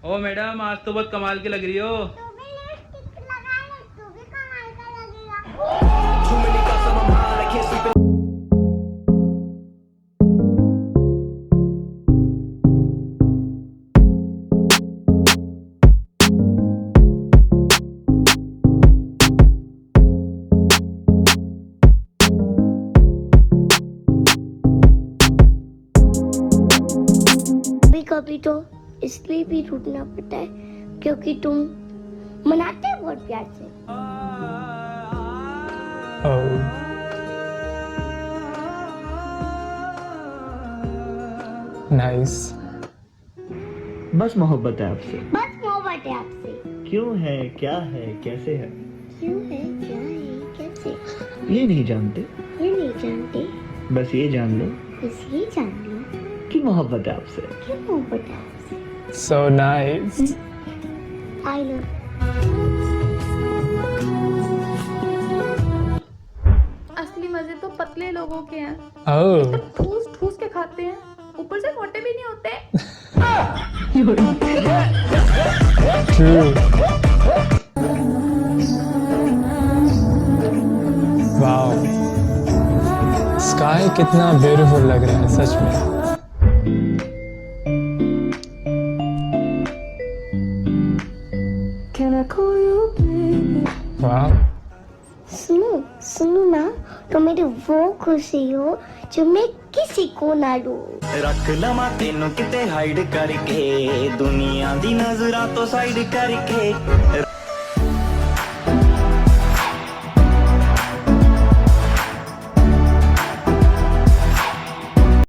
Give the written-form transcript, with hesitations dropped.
ओ madam, आज तो बहुत कमाल की लग रही हो। तू भी लिपस्टिक लगा ले, तू भी कमाल का लगेगा। कभी कभी तो इसलिए भी रुकना पड़ता है क्योंकि तुम मनाते हो बहुत प्यार से। नाइस। बस मोहब्बत है आपसे। बस मोहब्बत है आपसे। क्यों है, क्या है, कैसे है, क्यों है, क्या है, कैसे, ये नहीं जानते। ये नहीं जानते। बस ये जान लो बस ये जान लो कि मोहब्बत है आपसे। कि मोहब्बत है आपसे। So nice. I know. असली मजे तो पतले लोगों के हैं। ओह, ठूस ठूस के खाते हैं, ऊपर से मोटे भी नहीं होते। ट्रू। वाओ, स्काई कितना ब्यूटीफुल लग रहा है सच में। वाह, सुनो सुनो ना, तो मेरी वो खुशी हो जो मैं किसी को ना दूं। रख लवा तेनों किते हाइड करके दुनिया दी नजरां तो साइड करके